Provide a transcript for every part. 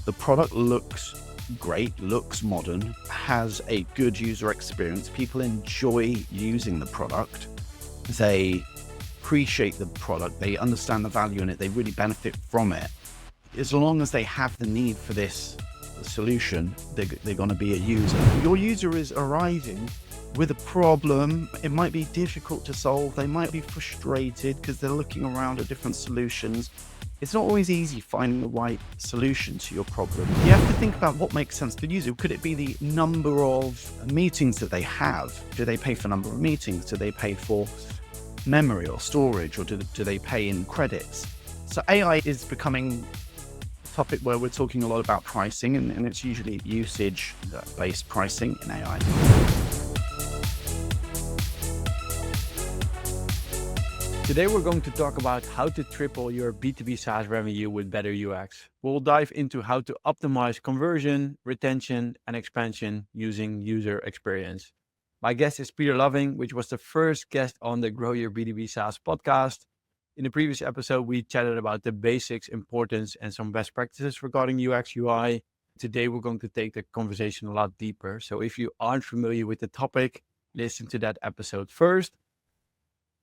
The product looks great, looks modern, has a good user experience. People enjoy using the product. They appreciate the product. They understand the value in it. They really benefit from it. As long as they have the need for this solution, they're going to be a user. Your user is arriving with a problem. It might be difficult to solve. They might be frustrated because they're looking around at different solutions. It's not always easy finding the right solution to your problem. You have to think about what makes sense to the user. Could it be the number of meetings that they have? Do they pay for number of meetings? Do they pay for memory or storage, or do they pay in credits? So AI is becoming a topic where we're talking a lot about pricing, and it's usually usage-based pricing in AI. Today we're going to talk about how to triple your B2B SaaS revenue with better UX. We'll dive into how to optimize conversion, retention, and expansion using user experience. My guest is Peter Loving, which was the first guest on the Grow Your B2B SaaS podcast. In the previous episode, we chatted about the basics, importance, and some best practices regarding UX, UI. Today, we're going to take the conversation a lot deeper. So if you aren't familiar with the topic, listen to that episode first.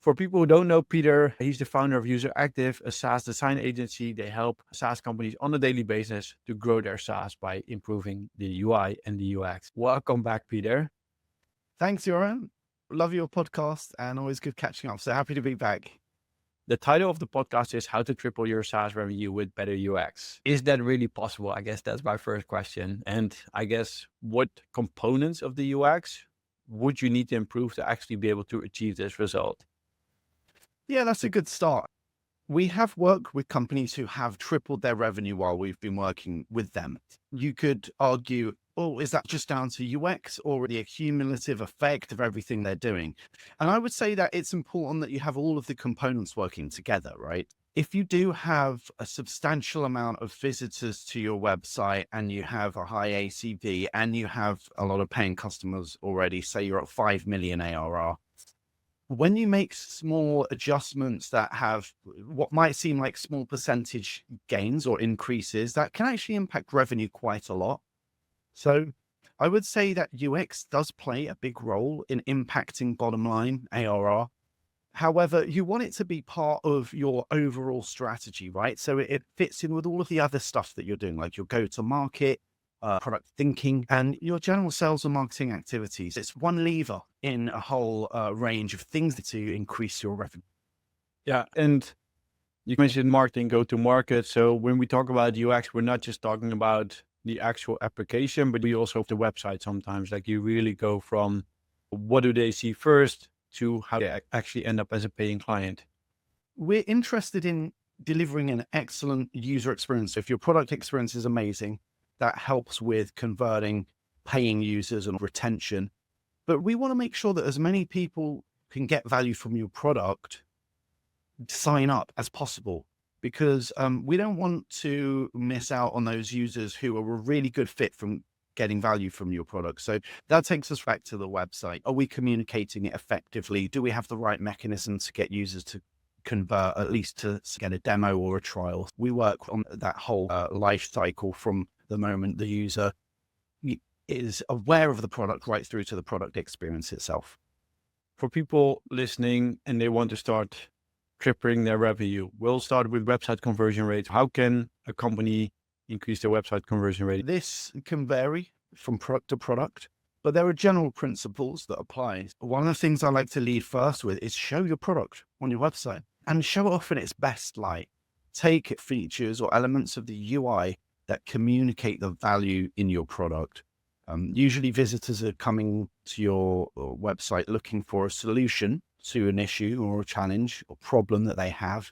For people who don't know Peter, he's the founder of UserActive, a SaaS design agency. They help SaaS companies on a daily basis to grow their SaaS by improving the UI and the UX. Welcome back, Peter. Thanks, Joran. Love your podcast and always good catching up. So happy to be back. The title of the podcast is How to Triple Your SaaS Revenue with Better UX. Is that really possible? I guess that's my first question. And I guess what components of the UX would you need to improve to actually be able to achieve this result? Yeah, that's a good start. We have worked with companies who have tripled their revenue while we've been working with them. You could argue, oh, is that just down to UX or the cumulative effect of everything they're doing? And I would say that it's important that you have all of the components working together, right? If you do have a substantial amount of visitors to your website and you have a high ACV and you have a lot of paying customers already, say you're at 5 million ARR, when you make small adjustments that have what might seem like small percentage gains or increases, that can actually impact revenue quite a lot. So I would say that UX does play a big role in impacting bottom line ARR. However, you want it to be part of your overall strategy, right? So it fits in with all of the other stuff that you're doing, like your go-to-market, product thinking, and your general sales and marketing activities. It's one lever in a whole range of things to increase your revenue. Yeah, and you mentioned marketing, go-to-market. So when we talk about UX, we're not just talking about the actual application, but we also have the website sometimes. Like you really go from what do they see first to how they actually end up as a paying client. We're interested in delivering an excellent user experience. If your product experience is amazing, that helps with converting paying users and retention. But we want to make sure that as many people can get value from your product, sign up as possible, because we don't want to miss out on those users who are a really good fit from getting value from your product. So that takes us back to the website. Are we communicating it effectively? Do we have the right mechanism to get users to convert, at least to get a demo or a trial? We work on that whole life cycle from the moment the user is aware of the product right through to the product experience itself. For people listening and they want to start tripling their revenue, we'll start with website conversion rate. How can a company increase their website conversion rate? This can vary from product to product, but there are general principles that apply. One of the things I like to lead first with is show your product on your website and show it off in its best light. Take features or elements of the UI that communicate the value in your product. Usually visitors are coming to your website looking for a solution to an issue or a challenge or problem that they have.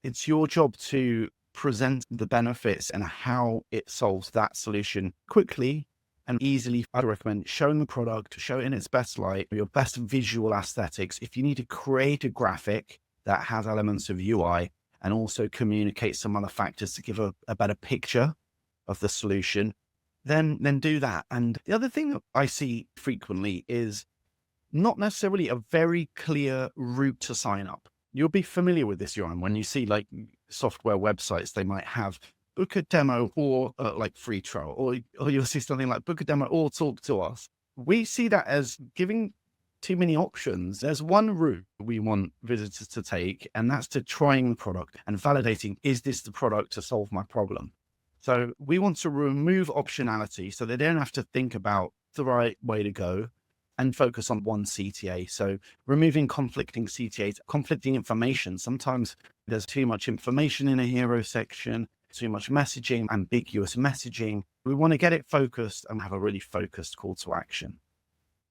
It's your job to present the benefits and how it solves that solution quickly and easily. I'd recommend showing the product, show it in its best light, your best visual aesthetics. If you need to create a graphic that has elements of UI and also communicate some other factors to give a better picture of the solution, then do that. And the other thing that I see frequently is not necessarily a very clear route to sign up. You'll be familiar with this, Joran, when you see like software websites, they might have book a demo or like free trial, or you'll see something like book a demo or talk to us. We see that as giving too many options. There's one route we want visitors to take, and that's to trying the product and validating, is this the product to solve my problem? So we want to remove optionality so they don't have to think about the right way to go and focus on one CTA. So removing conflicting CTAs, conflicting information. Sometimes there's too much information in a hero section, too much messaging, ambiguous messaging. We want to get it focused and have a really focused call to action.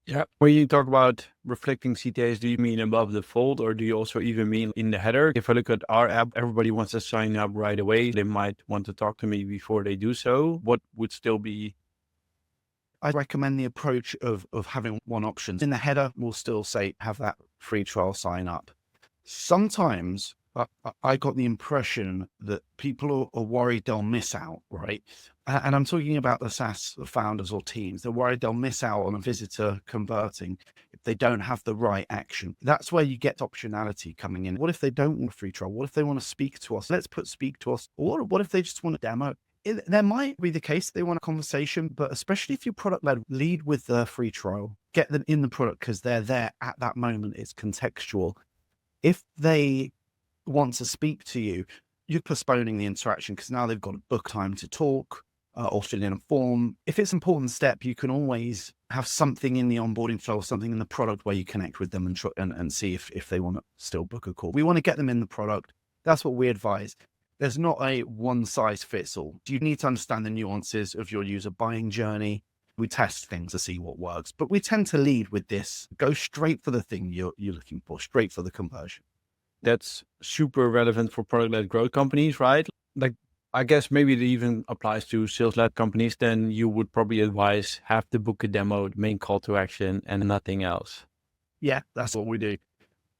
Yeah. When you talk about reflecting CTAs, do you mean above the fold, or do you also even mean in the header? If I look at our app, everybody wants to sign up right away. They might want to talk to me before they do so. What would still be? I recommend the approach of having one option. In the header, we'll still say, have that free trial sign up. Sometimes I got the impression that people are worried they'll miss out, right? And I'm talking about the SaaS founders or teams. They're worried they'll miss out on a visitor converting if they don't have the right action. That's where you get optionality coming in. What if they don't want a free trial? What if they want to speak to us? Let's put speak to us. Or what if they just want a demo? There might be the case they want a conversation, but especially if you're product led, lead with the free trial, get them in the product because they're there at that moment. It's contextual. If they want to speak to you, you're postponing the interaction because now they've got a book time to talk or fill in a form. If it's an important step, you can always have something in the onboarding flow or something in the product where you connect with them and see if they want to still book a call. We want to get them in the product. That's what we advise. There's not a one size fits all. You need to understand the nuances of your user buying journey. We test things to see what works, but we tend to lead with this. Go straight for the thing you're looking for, straight for the conversion. That's super relevant for product-led growth companies, right? Like, I guess maybe it even applies to sales-led companies. Then you would probably advise have to book a demo, the main call to action, and nothing else. Yeah, that's what we do.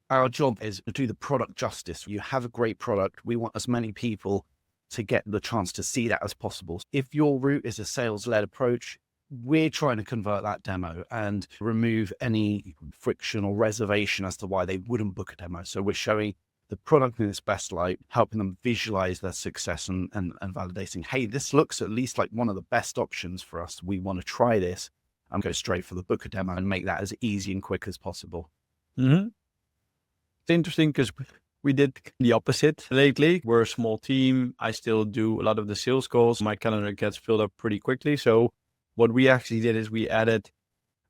Our job is to do the product justice. You have a great product. We want as many people to get the chance to see that as possible. If your route is a sales-led approach, we're trying to convert that demo and remove any friction or reservation as to why they wouldn't book a demo. So we're showing the product in its best light, helping them visualize their success and validating, hey, this looks at least like one of the best options for us. We want to try this and go straight for the book a demo and make that as easy and quick as possible. Mm-hmm. It's interesting because we did the opposite lately. We're a small team. I still do a lot of the sales calls. My calendar gets filled up pretty quickly. So what we actually did is we added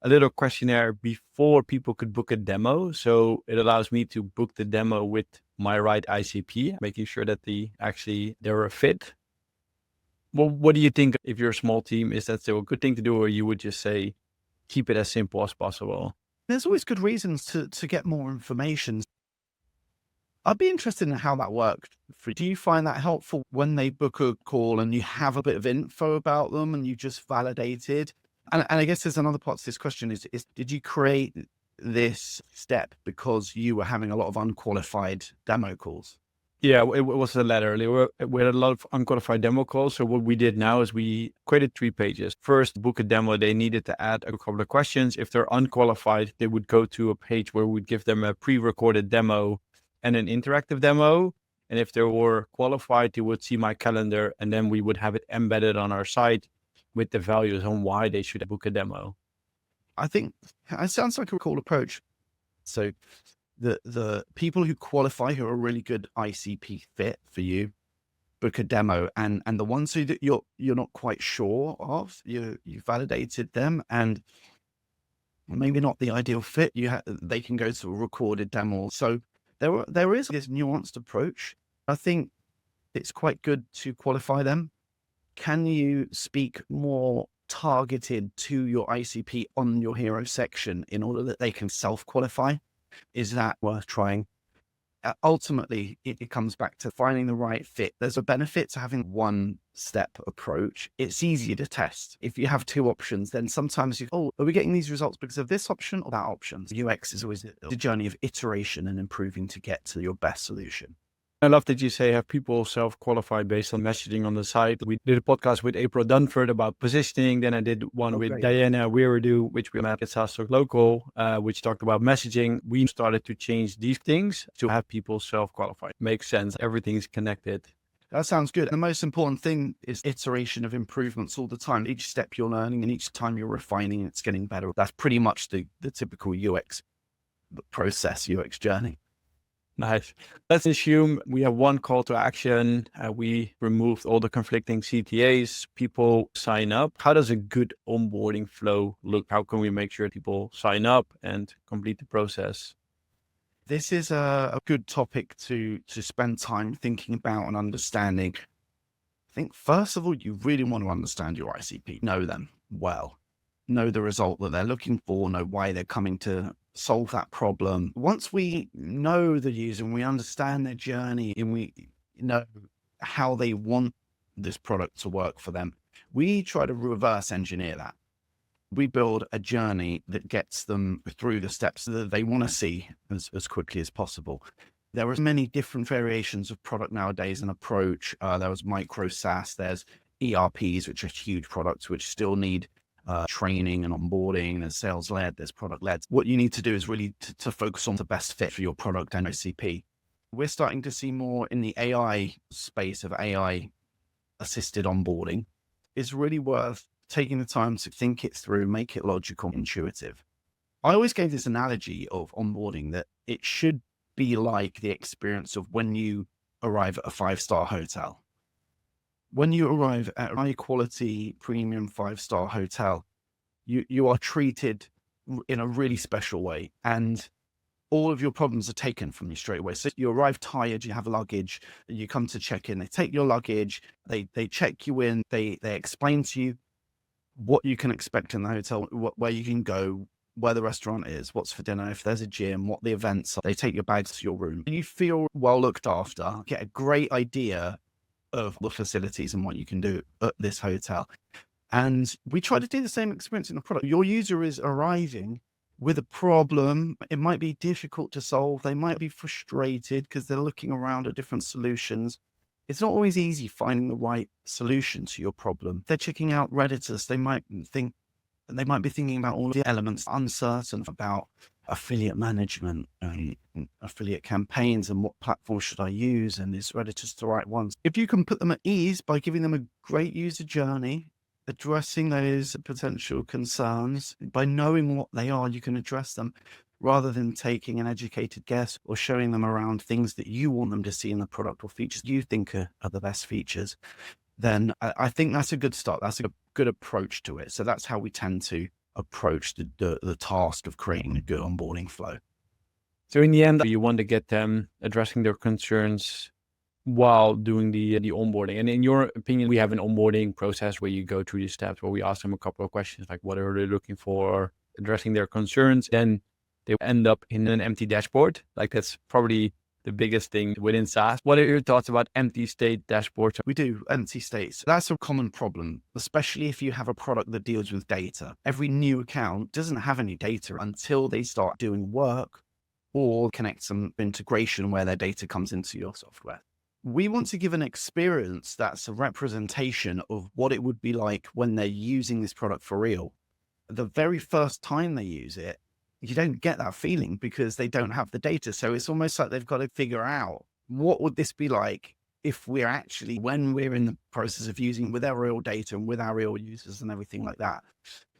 a little questionnaire before people could book a demo. So it allows me to book the demo with my right ICP, making sure that they're a fit. Well, what do you think if you're a small team? Is that still a good thing to do, or you would just say, keep it as simple as possible? There's always good reasons to get more information. I'd be interested in how that worked. Do you find that helpful when they book a call and you have a bit of info about them and you just validated? And I guess there's another part to this question is did you create this step because you were having a lot of unqualified demo calls? Yeah, it was the latter. We had a lot of unqualified demo calls. So what we did now is we created 3 pages. First, book a demo. They needed to add a couple of questions. If they're unqualified, they would go to a page where we'd give them a pre-recorded demo and an interactive demo. And if they were qualified, they would see my calendar, and then we would have it embedded on our site with the values on why they should book a demo. I think it sounds like a cool approach. So the people who qualify, who are a really good ICP fit for you, book a demo, and the ones who that you're not quite sure of, you validated them, and maybe not the ideal fit. They can go to a recorded demo. So there is this nuanced approach. I think it's quite good to qualify them. Can you speak more targeted to your ICP on your hero section in order that they can self-qualify? Is that worth trying? Ultimately, it comes back to finding the right fit. There's a benefit to having one-step approach. It's easier to test. If you have 2 options, then sometimes are we getting these results because of this option or that option? UX is always a journey of iteration and improving to get to your best solution. I love that you say have people self-qualify based on messaging on the site. We did a podcast with April Dunford about positioning. Then I did one with Diana Weiradu, which we met at SaaS Talk Local, which talked about messaging. We started to change these things to have people self-qualify. Makes sense. Everything is connected. That sounds good. The most important thing is iteration of improvements all the time. Each step you're learning and each time you're refining, it's getting better. That's pretty much the typical UX process, UX journey. Nice. Let's assume we have one call to action. We removed all the conflicting CTAs. People sign up. How does a good onboarding flow look? How can we make sure people sign up and complete the process? This is a good topic to spend time thinking about and understanding. I think, first of all, you really want to understand your ICP, know them well, know the result that they're looking for, know why they're coming to solve that problem. Once we know the user and we understand their journey and we know how they want this product to work for them, we try to reverse engineer that. We build a journey that gets them through the steps that they want to see as quickly as possible. There are many different variations of product nowadays and approach. There was micro SaaS, there's ERPs, which are huge products, which still need training and onboarding. There's sales led, there's product led. What you need to do is really to focus on the best fit for your product and ICP. We're starting to see more in the AI space of AI assisted onboarding. It's really worth taking the time to think it through, make it logical, intuitive. I always gave this analogy of onboarding that it should be like the experience of when you arrive at a 5-star hotel. When you arrive at a high quality premium 5-star hotel, you are treated in a really special way, and all of your problems are taken from you straight away. So you arrive tired, you have luggage, you come to check in, they take your luggage, they check you in, they explain to you what you can expect in the hotel, where you can go, where the restaurant is, what's for dinner, if there's a gym, what the events are. They take your bags to your room. You feel well looked after, get a great idea of the facilities and what you can do at this hotel. And we try to do the same experience in the product. Your user is arriving with a problem. It might be difficult to solve. They might be frustrated because they're looking around at different solutions. It's not always easy finding the right solution to your problem. They're checking out Redditus. They might be thinking about all of the elements, uncertain about affiliate management and affiliate campaigns and what platform should I use and is Redditus the right ones. If you can put them at ease by giving them a great user journey, addressing those potential concerns, by knowing what they are, you can address them rather than taking an educated guess or showing them around things that you want them to see in the product or features you think are the best features. Then I think that's a good start. That's a good approach to it. So that's how we tend to approach the task of creating a good onboarding flow. So in the end, you want to get them addressing their concerns while doing the onboarding. And in your opinion, we have an onboarding process where you go through these steps where we ask them a couple of questions, like what are they looking for, addressing their concerns. Then they end up in an empty dashboard. Like that's probably the biggest thing within SaaS. What are your thoughts about empty state dashboards? We do empty states. That's a common problem, especially if you have a product that deals with data. Every new account doesn't have any data until they start doing work or connect some integration where their data comes into your software. We want to give an experience that's a representation of what it would be like when they're using this product for real. The very first time they use it, you don't get that feeling because they don't have the data. So it's almost like they've got to figure out what would this be like if we're actually, when we're in the process of using with our real data and with our real users and everything like that.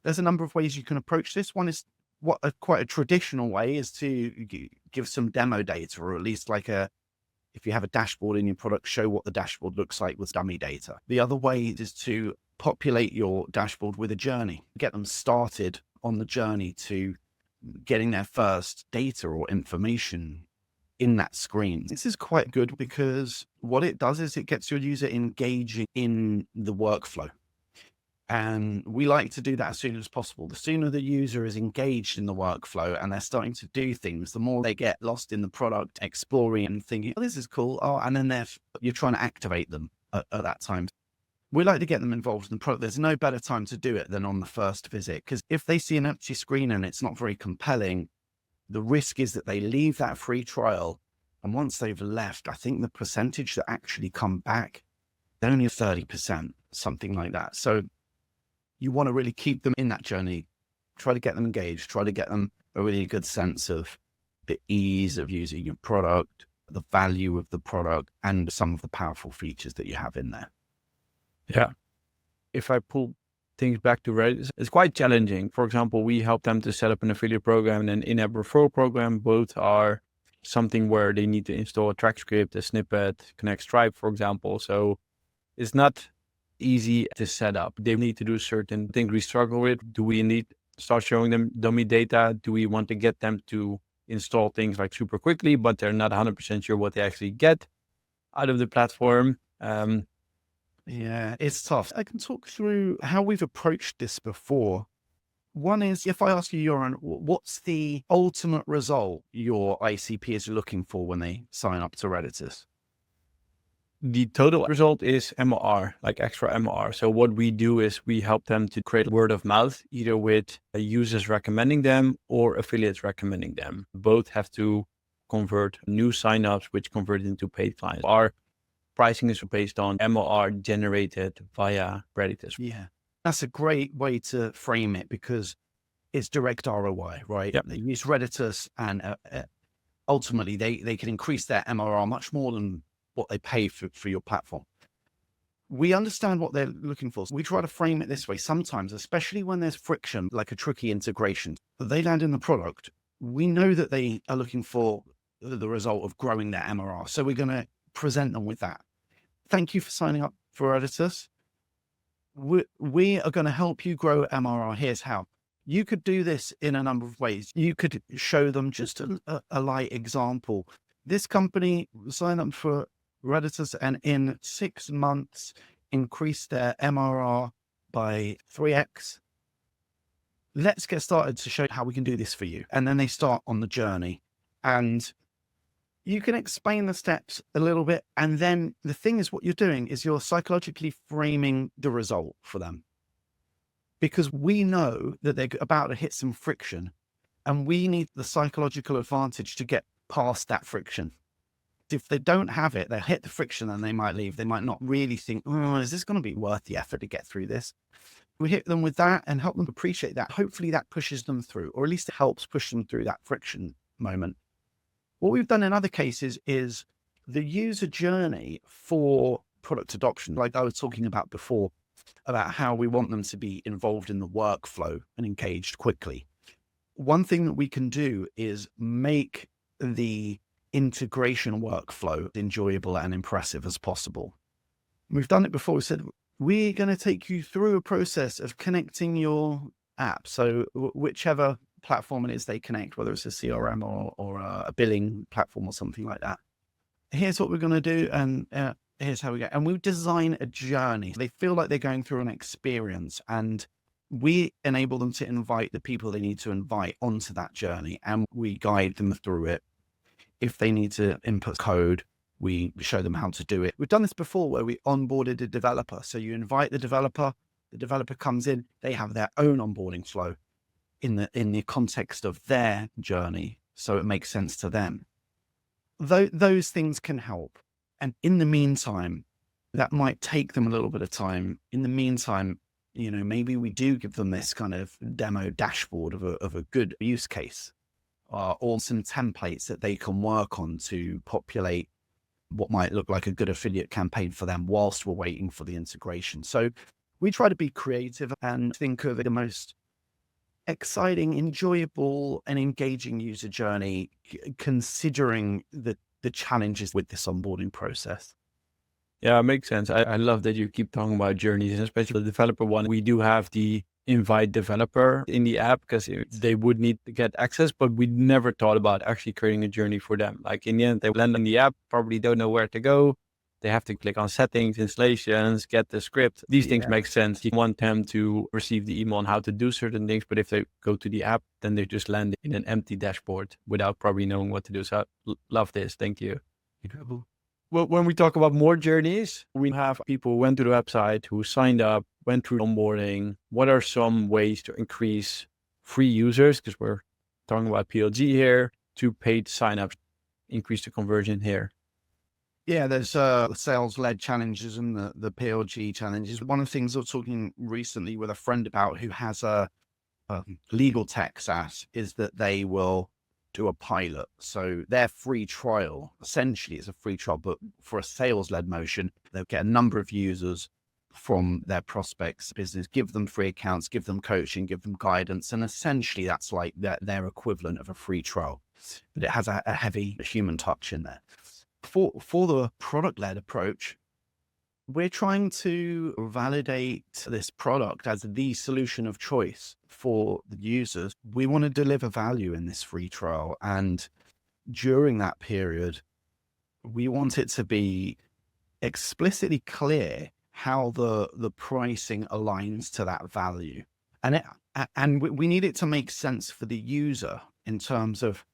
There's a number of ways you can approach this. One is quite a traditional way is to give some demo data, or at least if you have a dashboard in your product, show what the dashboard looks like with dummy data. The other way is to populate your dashboard with a journey, get them started on the journey to getting their first data or information in that screen. This is quite good because what it does is it gets your user engaging in the workflow. And we like to do that as soon as possible. The sooner the user is engaged in the workflow and they're starting to do things, the more they get lost in the product, exploring and thinking, oh, this is cool. Oh, and then you're trying to activate them at that time. We like to get them involved in the product. There's no better time to do it than on the first visit, because if they see an empty screen and it's not very compelling, the risk is that they leave that free trial. And once they've left, I think the percentage that actually come back, they're only 30%, something like that. So you want to really keep them in that journey, try to get them engaged, try to get them a really good sense of the ease of using your product, the value of the product and some of the powerful features that you have in there. Yeah. If I pull things back to Reddit, it's quite challenging. For example, we help them to set up an affiliate program and an in-app referral program. Both are something where they need to install a track script, a snippet, connect Stripe, for example. So it's not easy to set up. They need to do certain things we struggle with. Do we need to start showing them dummy data? Do we want to get them to install things like super quickly, but they're not 100% sure what they actually get out of the platform? Yeah, it's tough. I can talk through how we've approached this before. One is, if I ask you, Joran, what's the ultimate result your ICP is looking for when they sign up to Redditors? The total result is MR, like extra MR. So what we do is we help them to create word of mouth, either with users recommending them or affiliates recommending them. Both have to convert new signups, which convert into paid clients. Our pricing is based on MR generated via Redditors. Yeah, that's a great way to frame it because it's direct ROI, right? Yep. They use Redditors and ultimately they can increase their MRR much more than what they pay for your platform. We understand what they're looking for. So we try to frame it this way. Sometimes, especially when there's friction, like a tricky integration, that they land in the product, we know that they are looking for the result of growing their MRR. So we're going to present them with that. Thank you for signing up for Editors. We are going to help you grow MRR. Here's how. You could do this in a number of ways. You could show them just a light example. This company signed up for Redditors and in 6 months increased their MRR by 3x. Let's get started to show how we can do this for you. And then they start on the journey. And you can explain the steps a little bit. And then the thing is, what you're doing is you're psychologically framing the result for them. Because we know that they're about to hit some friction and we need the psychological advantage to get past that friction. If they don't have it, they'll hit the friction and they might leave. They might not really think, oh, is this going to be worth the effort to get through this? We hit them with that and help them appreciate that. Hopefully that pushes them through, or at least it helps push them through that friction moment. What we've done in other cases is the user journey for product adoption, like I was talking about before, about how we want them to be involved in the workflow and engaged quickly. One thing that we can do is make the integration workflow enjoyable and impressive as possible. We've done it before. We said, we're going to take you through a process of connecting your app. So whichever platform it is they connect, whether it's a CRM or a billing platform or something like that. Here's what we're going to do. And here's how we go. And we design a journey. They feel like they're going through an experience and we enable them to invite the people they need to invite onto that journey. And we guide them through it. If they need to input code, we show them how to do it. We've done this before where we onboarded a developer. So you invite the developer comes in, they have their own onboarding flow in the context of their journey. So it makes sense to them. Those things can help. And in the meantime, that might take them a little bit of time. In the meantime, maybe we do give them this kind of demo dashboard of a good use case. Or some templates that they can work on to populate what might look like a good affiliate campaign for them whilst we're waiting for the integration. So we try to be creative and think of the most exciting, enjoyable, and engaging user journey, considering the challenges with this onboarding process. Yeah, it makes sense. I love that you keep talking about journeys, and especially the developer one. We do have the invite developer in the app because they would need to get access, but we never thought about actually creating a journey for them. Like in the end, they land in the app, probably don't know where to go. They have to click on settings, installations, get the script. These things make sense. You want them to receive the email on how to do certain things, but if they go to the app, then they just land in an empty dashboard without probably knowing what to do. So I love this. Thank you. Incredible. Well, when we talk about more journeys, we have people who went to the website, who signed up, went through onboarding. What are some ways to increase free users? Because we're talking about PLG here, to paid signups, increase the conversion here. Yeah, there's sales-led challenges and the PLG challenges. One of the things I was talking recently with a friend about who has a legal tech SaaS is that they will do a pilot. So their free trial, essentially it's a free trial, but for a sales-led motion, they'll get a number of users from their prospects business, give them free accounts, give them coaching, give them guidance. And essentially that's like their equivalent of a free trial, but it has a heavy human touch in there. For the product-led approach, we're trying to validate this product as the solution of choice for the users. We want to deliver value in this free trial. And during that period, we want it to be explicitly clear how the pricing aligns to that value. And we need it to make sense for the user in terms of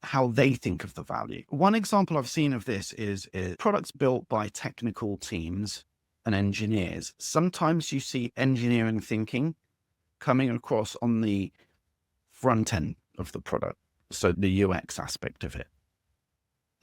how they think of the value. One example I've seen of this is products built by technical teams and engineers. Sometimes you see engineering thinking coming across on the front end of the product, so the UX aspect of it.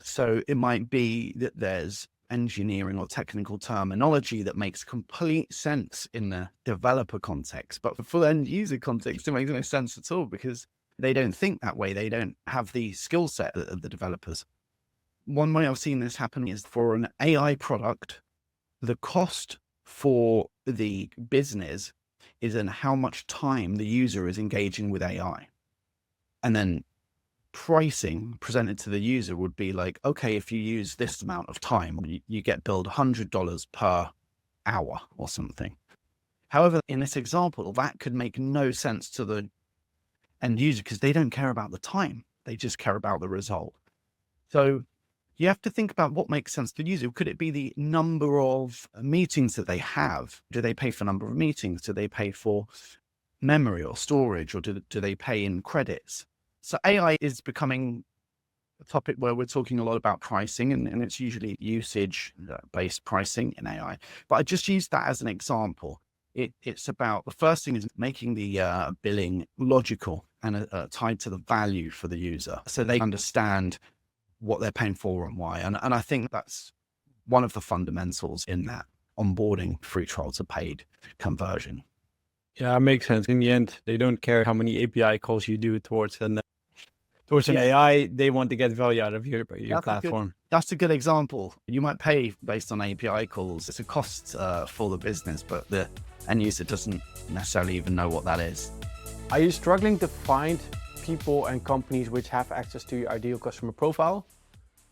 So it might be that there's engineering or technical terminology that makes complete sense in the developer context, but for the end user context, it makes no sense at all because they don't think that way. They don't have the skill set of the developers. One way I've seen this happen is for an AI product, the cost for the business is in how much time the user is engaging with AI. And then pricing presented to the user would be like, okay, if you use this amount of time, you get billed $100 per hour or something. However, in this example, that could make no sense to the end user because they don't care about the time. They just care about the result. So you have to think about what makes sense to the user. Could it be the number of meetings that they have? Do they pay for number of meetings? Do they pay for memory or storage, or do they pay in credits? So AI is becoming a topic where we're talking a lot about pricing, and it's usually usage-based pricing in AI. But I just use that as an example. It's about, the first thing is making the billing logical and tied to the value for the user, so they understand what they're paying for and why. And I think that's one of the fundamentals in that onboarding free trial to paid conversion. Yeah, it makes sense. In the end, they don't care how many API calls you do towards an AI. They want to get value out of your platform. That's a good example. You might pay based on API calls. It's a cost for the business, but the end user doesn't necessarily even know what that is. Are you struggling to find people and companies which have access to your ideal customer profile?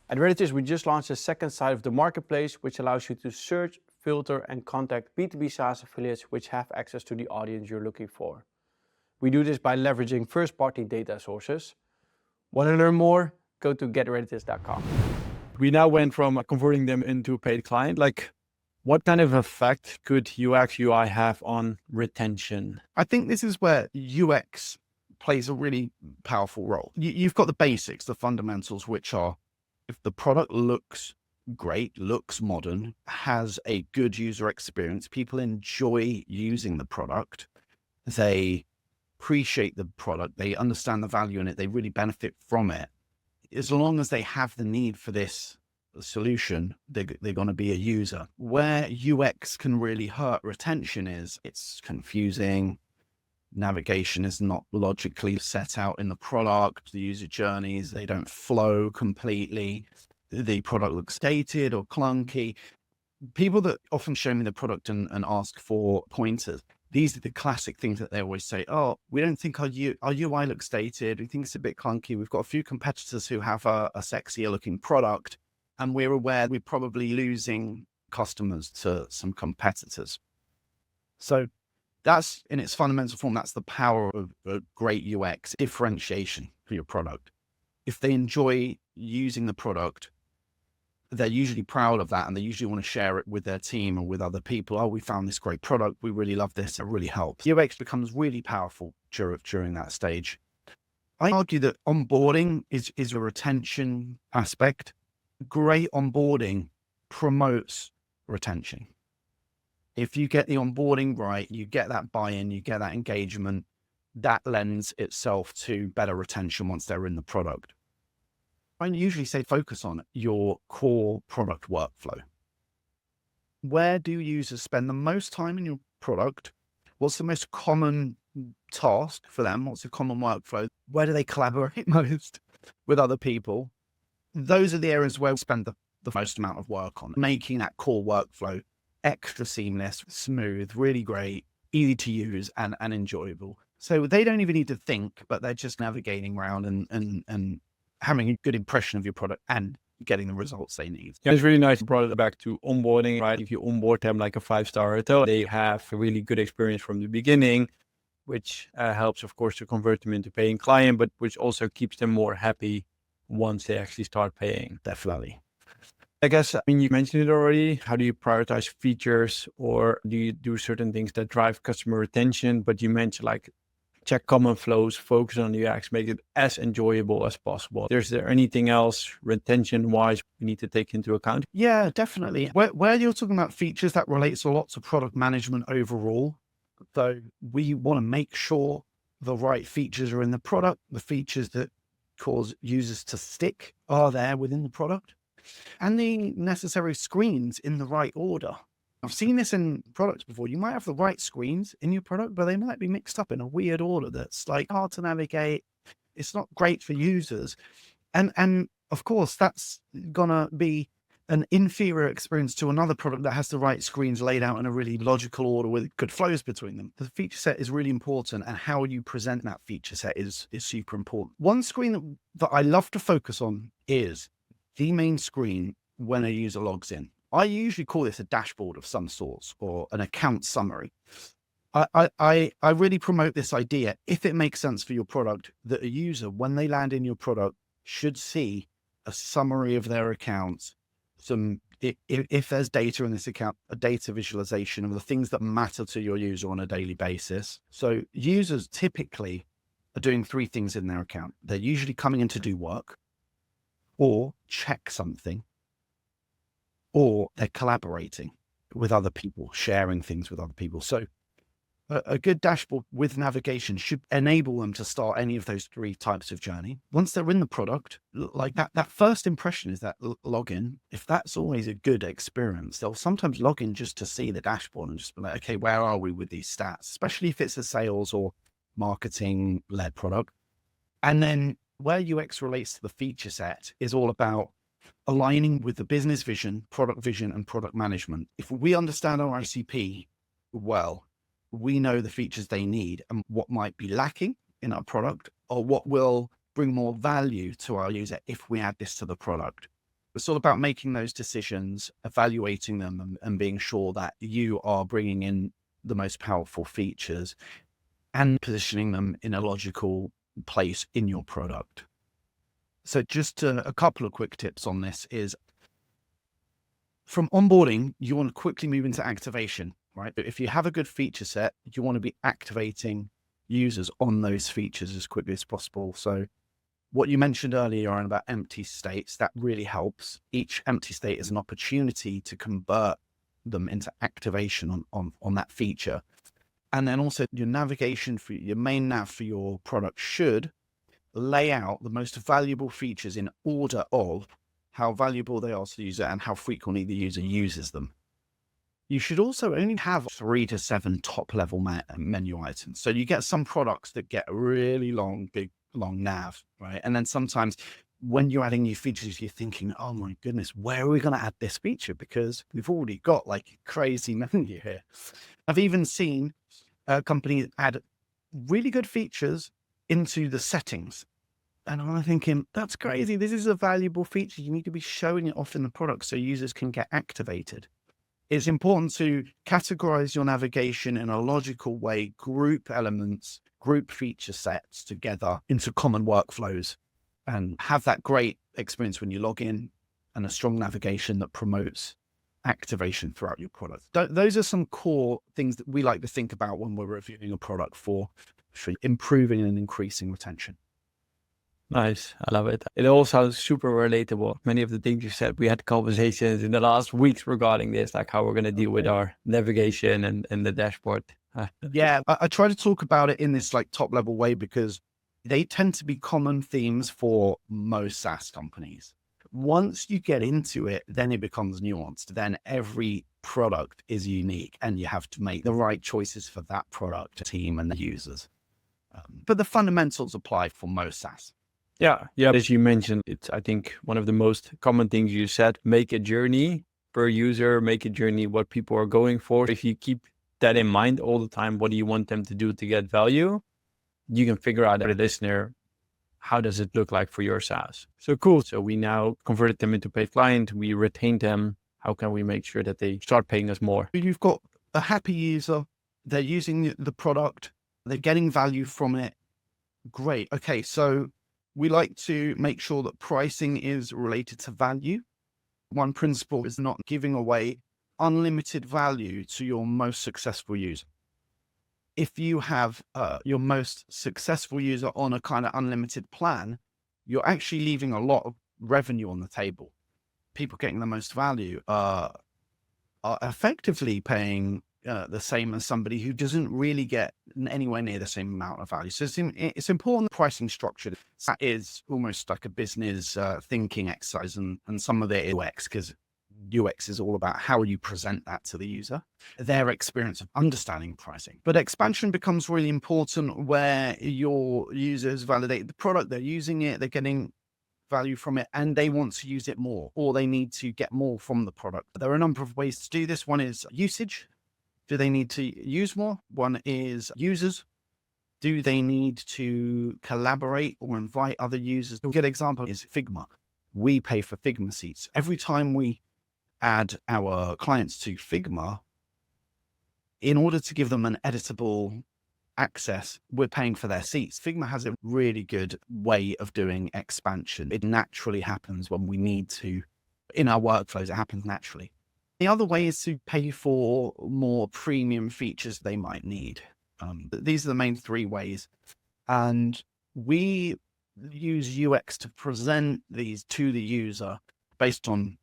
At Redditors, we just launched a second side of the marketplace, which allows you to search, filter, and contact B2B SaaS affiliates which have access to the audience you're looking for. We do this by leveraging first-party data sources. Want to learn more? Go to getredditors.com. We now went from converting them into a paid client. Like, what kind of effect could UX UI have on retention? I think this is where UX plays a really powerful role. You've got the basics, the fundamentals, which are, if the product looks great, looks modern, has a good user experience, people enjoy using the product, they appreciate the product, they understand the value in it, they really benefit from it. As long as they have the need for this solution, they're going to be a user. Where UX can really hurt retention is it's confusing. Navigation is not logically set out in the product. The user journeys, they don't flow completely. The product looks dated or clunky. People that often show me the product and ask for pointers, these are the classic things that they always say. Oh, we don't think our UI looks dated. We think it's a bit clunky. We've got a few competitors who have a sexier looking product, and we're aware we're probably losing customers to some competitors. So that's, in its fundamental form, that's the power of a great UX, differentiation for your product. If they enjoy using the product, they're usually proud of that, and they usually want to share it with their team or with other people. Oh, we found this great product. We really love this. It really helps. UX becomes really powerful during that stage. I argue that onboarding is a retention aspect. Great onboarding promotes retention. If you get the onboarding right, you get that buy-in, you get that engagement, that lends itself to better retention once they're in the product. I usually say focus on your core product workflow. Where do users spend the most time in your product? What's the most common task for them? What's the common workflow? Where do they collaborate most? with other people. Those are the areas where we spend the most amount of work on, making that core workflow extra seamless, smooth, really great, easy to use, and enjoyable. So they don't even need to think, but they're just navigating around and having a good impression of your product and getting the results they need. Yeah, it's really nice. You brought it back to onboarding, right? If you onboard them like a 5-star hotel, they have a really good experience from the beginning, which helps, of course, to convert them into paying client, but which also keeps them more happy once they actually start paying. Definitely. I guess, I mean, you mentioned it already. How do you prioritize features, or do you do certain things that drive customer retention? But you mentioned like check common flows, focus on the UX, make it as enjoyable as possible. Is there anything else retention wise we need to take into account? Yeah, definitely. Where you're talking about features, that relates a lot to product management overall. So we want to make sure the right features are in the product, the features that cause users to stick are there within the product, and the necessary screens in the right order. I've seen this in products before. You might have the right screens in your product, but they might be mixed up in a weird order that's like hard to navigate. It's not great for users. And of course, that's gonna be an inferior experience to another product that has the right screens laid out in a really logical order with good flows between them. The feature set is really important, and how you present that feature set is super important. One screen that I love to focus on is the main screen when a user logs in. I usually call this a dashboard of some sort or an account summary. I really promote this idea, if it makes sense for your product, that a user, when they land in your product, should see a summary of their accounts. If there's data in this account, a data visualization of the things that matter to your user on a daily basis. So users typically are doing 3 things in their account. They're usually coming in to do work, or check something, or they're collaborating with other people, sharing things with other people. So a good dashboard with navigation should enable them to start any of those 3 types of journey. Once they're in the product, like that first impression is that login. If that's always a good experience, they'll sometimes log in just to see the dashboard and just be like, okay, where are we with these stats? Especially if it's a sales or marketing led product. And then where UX relates to the feature set is all about aligning with the business vision, and product management. If we understand our ICP well, we know the features they need and what might be lacking in our product, or what will bring more value to our user if we add this to the product. It's all about making those decisions, evaluating them, and being sure that you are bringing in the most powerful features and positioning them in a logical place in your product. So just a couple of quick tips on this is, from onboarding, you want to quickly move into activation, right? But if you have a good feature set, you want to be activating users on those features as quickly as possible. So what you mentioned earlier on about empty states, that really helps. Each empty state is an opportunity to convert them into activation on that feature. And then also your navigation for your main nav for your product should lay out the most valuable features in order of how valuable they are to the user and how frequently the user uses them. You should also only have 3 to 7 top level menu items. So you get some products that get a really long nav, right? And then sometimes when you're adding new features, you're thinking, oh my goodness, where are we going to add this feature? Because we've already got like a crazy menu here. I've even seen companies add really good features into the settings. And I'm thinking, that's crazy. This is a valuable feature. You need to be showing it off in the product so users can get activated. It's important to categorize your navigation in a logical way, group elements, group feature sets together into common workflows, and have that great experience when you log in, and a strong navigation that promotes activation throughout your product. Those are some core things that we like to think about when we're reviewing a product for improving and increasing retention. Nice. I love it. It all sounds super relatable. Many of the things you said, we had conversations in the last weeks regarding this, like how we're going to deal with our navigation and the dashboard. Yeah, I try to talk about it in this like top level way because they tend to be common themes for most SaaS companies. Once you get into it, then it becomes nuanced. Then every product is unique and you have to make the right choices for that product team and the users. But the fundamentals apply for most SaaS. Yeah. As you mentioned, it's, I think, one of the most common things you said, make a journey per user, make a journey what people are going for. If you keep that in mind all the time, what do you want them to do to get value? You can figure out as a listener, how does it look like for your SaaS? So cool. So we now converted them into paid client. We retained them. How can we make sure that they start paying us more? You've got a happy user. They're using the product. They're getting value from it. Great. Okay. So we like to make sure that pricing is related to value. One principle is not giving away unlimited value to your most successful user. If you have your most successful user on a kind of unlimited plan, you're actually leaving a lot of revenue on the table. People getting the most value are effectively paying the same as somebody who doesn't really get anywhere near the same amount of value. So it's important pricing structure. That is almost like a business thinking exercise, and some of it is UX, because UX is all about how you present that to the user, their experience of understanding pricing. But expansion becomes really important where your users validate the product, they're using it, they're getting value from it, and they want to use it more, or they need to get more from the product. There are a number of ways to do this. One is usage. Do they need to use more? One is users. Do they need to collaborate or invite other users? A good example is Figma. We pay for Figma seats. Every time we add our clients to Figma, in order to give them an editable access, we're paying for their seats. Figma has a really good way of doing expansion. It naturally happens when we need to, in our workflows, it happens naturally. The other way is to pay for more premium features they might need. These are the main three ways. And we use UX to present these to the user based on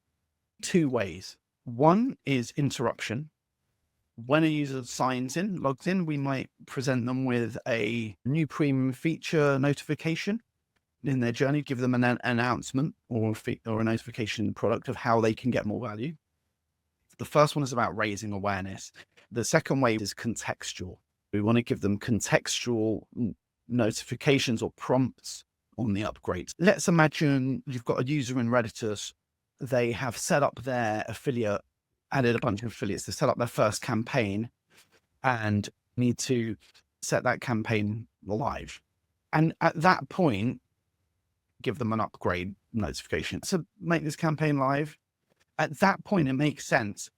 two ways. One is interruption. When a user signs in, logs in, we might present them with a new premium feature notification in their journey, give them an announcement or a notification in the product of how they can get more value. The first one is about raising awareness. The second way is contextual. We want to give them contextual notifications or prompts on the upgrades. Let's imagine you've got a user in Redditus. They have set up their affiliate, added a bunch of affiliates to set up their first campaign and need to set that campaign live. And at that point, give them an upgrade notification. So make this campaign live. At that point, it makes sense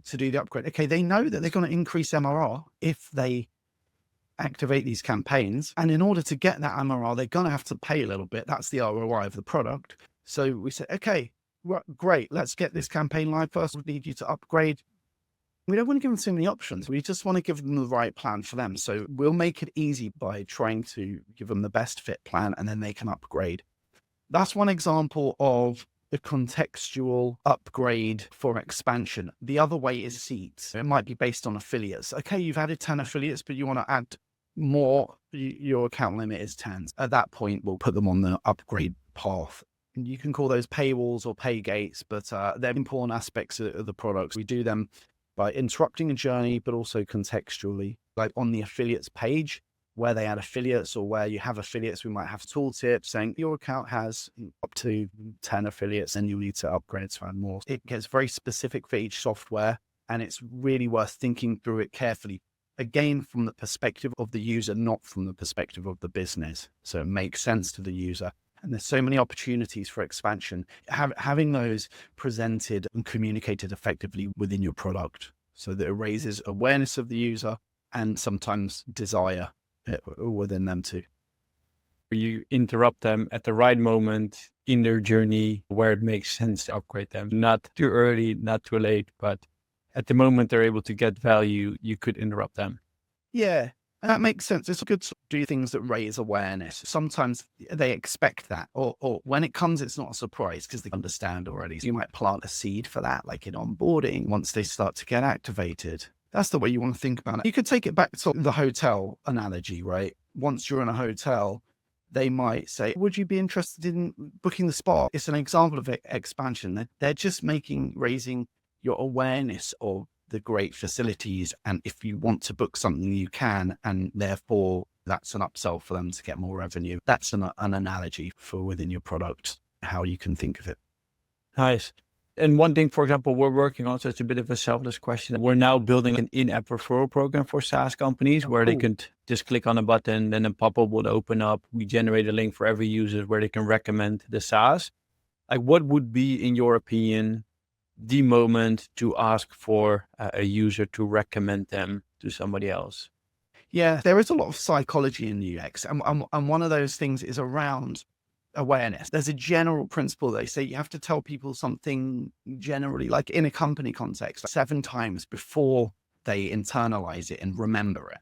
to do the upgrade. Okay, they know that they're going to increase MRR if they activate these campaigns. And in order to get that MRR, they're going to have to pay a little bit. That's the ROI of the product. So we say, okay, great, let's get this campaign live first. We need you to upgrade. We don't want to give them too many options. We just want to give them the right plan for them. So we'll make it easy by trying to give them the best fit plan, and then they can upgrade. That's one example of a contextual upgrade for expansion. The other way is seats. It might be based on affiliates. Okay, you've added 10 affiliates, but you want to add more. Your account limit is 10. At that point, we'll put them on the upgrade path. You can call those paywalls or pay gates, but they're important aspects of the products. We do them by interrupting a journey, but also contextually. Like on the affiliates page, where they add affiliates or where you have affiliates, we might have tooltips saying your account has up to 10 affiliates and you need to upgrade to add more. It gets very specific for each software, and it's really worth thinking through it carefully. Again, from the perspective of the user, not from the perspective of the business. So it makes sense to the user. And there's so many opportunities for expansion. Having those presented and communicated effectively within your product so that it raises awareness of the user and sometimes desire within them too. You interrupt them at the right moment in their journey where it makes sense to upgrade them. Not too early, not too late, but at the moment they're able to get value, you could interrupt them. Yeah, that makes sense. It's good to do things that raise awareness. Sometimes they expect that, or when it comes, it's not a surprise because they understand already. So you might plant a seed for that, like in onboarding, once they start to get activated. That's the way you want to think about it. You could take it back to the hotel analogy, right? Once you're in a hotel, they might say, would you be interested in booking the spa? It's an example of expansion. They're just raising your awareness of the great facilities. And if you want to book something, you can, and therefore That's an upsell for them to get more revenue. That's an analogy for within your product, how you can think of it. Nice. And one thing, for example, we're working on, so it's a bit of a selfless question. We're now building an in-app referral program for SaaS companies where they can just click on a button, then a pop-up will open up. We generate a link for every user where they can recommend the SaaS. Like, what would be, in your opinion, the moment to ask for a user to recommend them to somebody else? Yeah, there is a lot of psychology in UX. And one of those things is around awareness. There's a general principle. They say you have to tell people something generally, like in a company context, 7 times before they internalize it and remember it.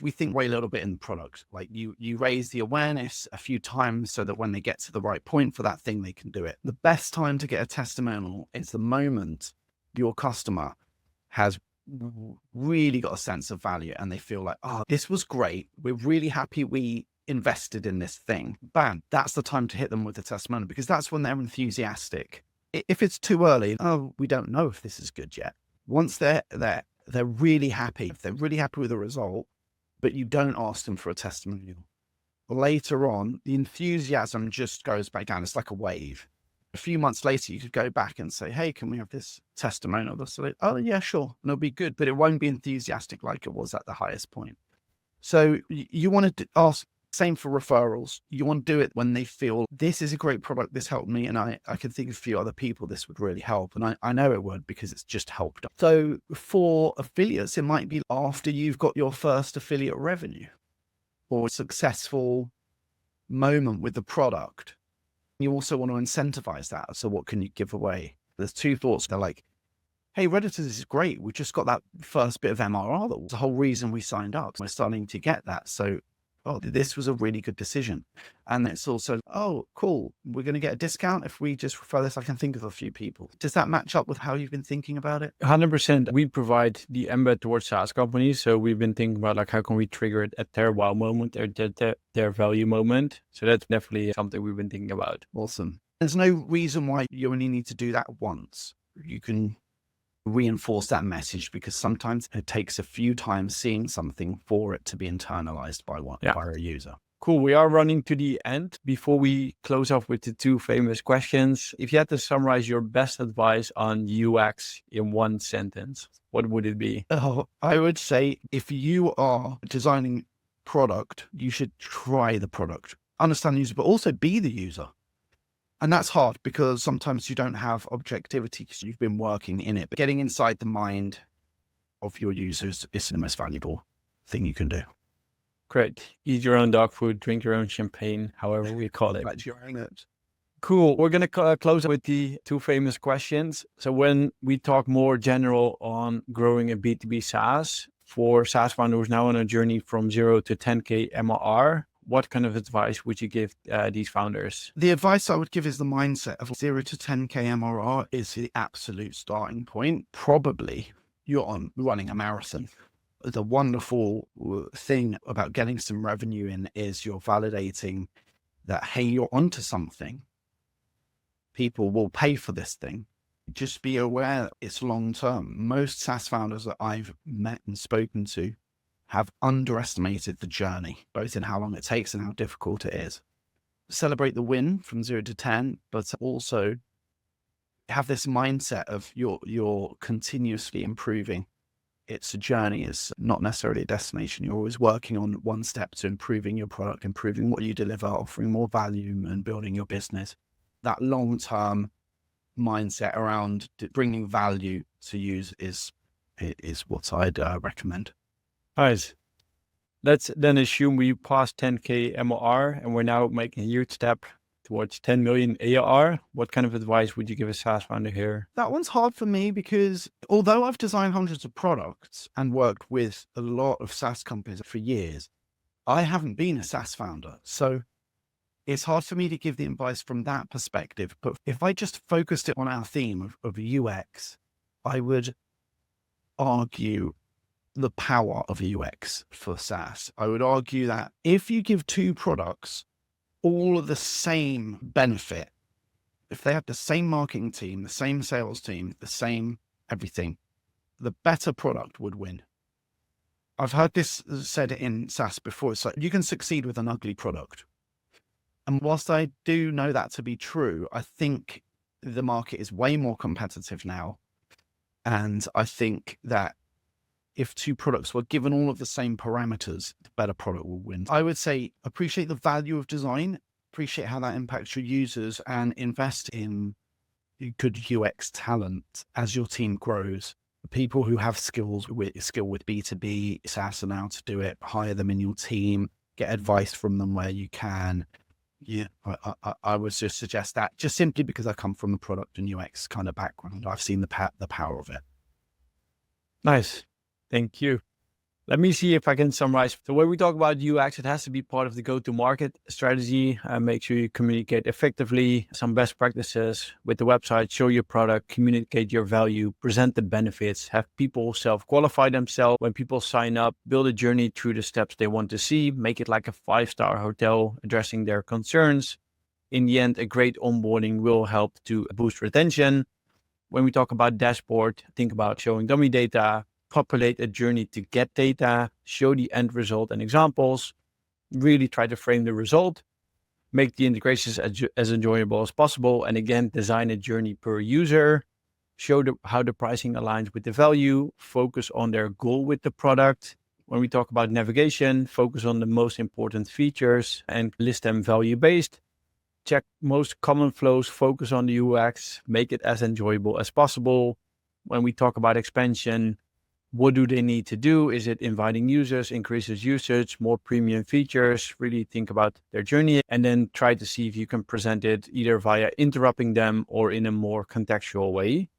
We think way a little bit in the product. Like you raise the awareness a few times so that when they get to the right point for that thing, they can do it. The best time to get a testimonial is the moment your customer has really got a sense of value and they feel like, oh, this was great. We're really happy we invested in this thing. Bam, that's the time to hit them with the testimonial, because that's when they're enthusiastic. If it's too early, oh, we don't know if this is good yet. Once they're really happy, if they're really happy with the result, but you don't ask them for a testimonial, later on, the enthusiasm just goes back down. It's like a wave. A few months later, you could go back and say, hey, can we have this testimonial? They'll say, oh, yeah, sure. And it'll be good, but it won't be enthusiastic like it was at the highest point. So you want to ask, same for referrals. You want to do it when they feel this is a great product. This helped me. And I can think of a few other people this would really help. And I know it would, because it's just helped. So for affiliates, it might be after you've got your first affiliate revenue or a successful moment with the product. You also want to incentivize that. So what can you give away? There's 2 thoughts. They're like, hey, Redditors is great. We just got that first bit of MRR. That was the whole reason we signed up. We're starting to get that. So, oh, this was a really good decision. And it's also, oh, cool. We're going to get a discount if we just refer this. I can think of a few people. Does that match up with how you've been thinking about it? 100%. We provide the embed towards SaaS companies. So we've been thinking about, like, how can we trigger it at their wow moment, their value moment. So that's definitely something we've been thinking about. Awesome. There's no reason why you only need to do that once. You can reinforce that message, because sometimes it takes a few times seeing something for it to be internalized by a user. Cool. We are running to the end. Before we close off with the 2 famous questions, if you had to summarize your best advice on UX in 1 sentence, what would it be? Oh, I would say if you are designing product, you should try the product, understand the user, but also be the user. And that's hard because sometimes you don't have objectivity because you've been working in it. But getting inside the mind of your users is the most valuable thing you can do. Great. Eat your own dog food, drink your own champagne, however we call it. That's your own it. Cool. We're going to close with the 2 famous questions. So when we talk more general on growing a B2B SaaS, for SaaS founders now on a journey from 0 to 10K MRR, what kind of advice would you give these founders? The advice I would give is the mindset of 0 to 10K MRR is the absolute starting point. Probably you're running a marathon. The wonderful thing about getting some revenue in is you're validating that, hey, you're onto something. People will pay for this thing. Just be aware it's long term. Most SaaS founders that I've met and spoken to have underestimated the journey, both in how long it takes and how difficult it is. Celebrate the win from 0 to 10, but also have this mindset of you're continuously improving. It's a journey. It's not necessarily a destination. You're always working on one step to improving your product, improving what you deliver, offering more value and building your business. That long-term mindset around bringing value to use is what I'd recommend. Nice. Let's then assume we passed 10K MRR and we're now making a huge step towards 10 million ARR. What kind of advice would you give a SaaS founder here? That one's hard for me because although I've designed hundreds of products and worked with a lot of SaaS companies for years, I haven't been a SaaS founder. So it's hard for me to give the advice from that perspective. But if I just focused it on our theme of UX, I would argue the power of UX for SaaS. I would argue that if you give 2 products all of the same benefit, if they have the same marketing team, the same sales team, the same everything, the better product would win. I've heard this said in SaaS before. It's like you can succeed with an ugly product. And whilst I do know that to be true, I think the market is way more competitive now. And I think that if two products were given all of the same parameters, the better product will win. I would say appreciate the value of design, appreciate how that impacts your users, and invest in good UX talent as your team grows. People who have skill with B2B SaaS and how to do it, hire them in your team, get advice from them where you can. Yeah, I would just suggest that, just simply because I come from the product and UX kind of background. I've seen the power of it. Nice. Thank you. Let me see if I can summarize. So when we talk about UX, it has to be part of the go-to-market strategy. Make sure you communicate effectively, some best practices with the website, show your product, communicate your value, present the benefits, have people self-qualify themselves. When people sign up, build a journey through the steps they want to see, make it like a 5-star hotel, addressing their concerns. In the end, a great onboarding will help to boost retention. When we talk about dashboard, think about showing dummy data, populate a journey to get data, show the end result and examples, really try to frame the result, make the integrations as enjoyable as possible. And again, design a journey per user, show how the pricing aligns with the value, focus on their goal with the product. When we talk about navigation, focus on the most important features and list them value-based. Check most common flows, focus on the UX, make it as enjoyable as possible. When we talk about expansion, what do they need to do? Is it inviting users, increases usage, more premium features? Really think about their journey and then try to see if you can present it either via interrupting them or in a more contextual way.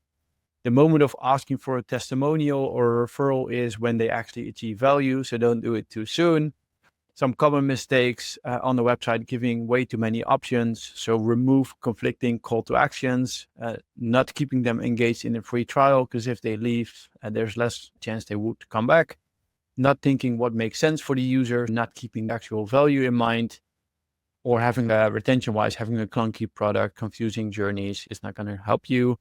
The moment of asking for a testimonial or a referral is when they actually achieve value, so don't do it too soon. Some common mistakes on the website, giving way too many options. So remove conflicting call to actions, not keeping them engaged in a free trial, because if they leave, there's less chance they would come back. Not thinking what makes sense for the user, not keeping actual value in mind, or having retention-wise, having a clunky product, confusing journeys is not going to help you.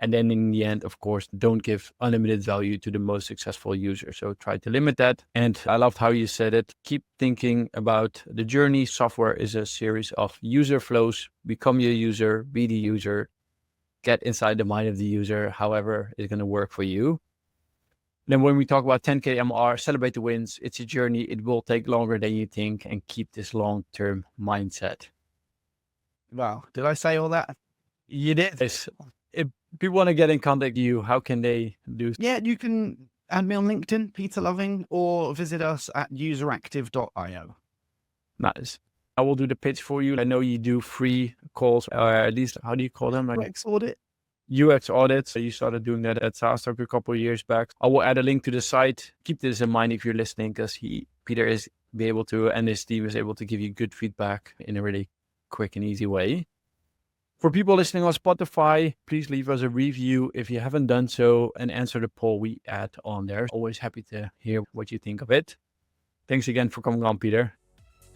And then in the end, of course, don't give unlimited value to the most successful user. So try to limit that. And I loved how you said it. Keep thinking about the journey. Software is a series of user flows. Become your user, be the user, get inside the mind of the user, however it's going to work for you. Then when we talk about 10K MR, celebrate the wins. It's a journey. It will take longer than you think, and keep this long-term mindset. Wow. Did I say all that? You did. If people want to get in contact with you, how can they do? Yeah, you can add me on LinkedIn, Peter Loving, or visit us at useractive.io. Nice. I will do the pitch for you. I know you do free calls, or at least, how do you call them? UX audit. UX audits. So you started doing that at SaaS a couple of years back. I will add a link to the site. Keep this in mind if you're listening, because Peter is be able to, and his team is able to give you good feedback in a really quick and easy way. For people listening on Spotify, please leave us a review if you haven't done so, and answer the poll we add on there. Always happy to hear what you think of it. Thanks again for coming on, Peter.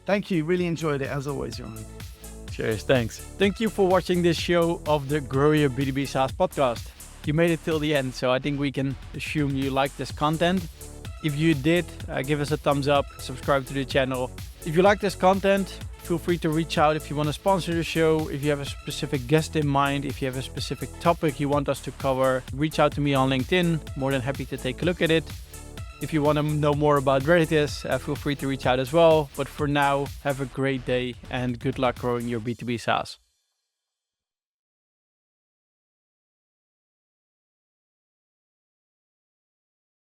Thank you. Really enjoyed it as always, Joran. Cheers. Thanks. Thank you for watching this show of the Grow Your B2B SaaS podcast. You made it till the end, so I think we can assume you liked this content. If you did, give us a thumbs up, subscribe to the channel. If you like this content, feel free to reach out if you want to sponsor the show, if you have a specific guest in mind, if you have a specific topic you want us to cover, reach out to me on LinkedIn. More than happy to take a look at it. If you want to know more about Reditus, feel free to reach out as well. But for now, have a great day and good luck growing your B2B SaaS.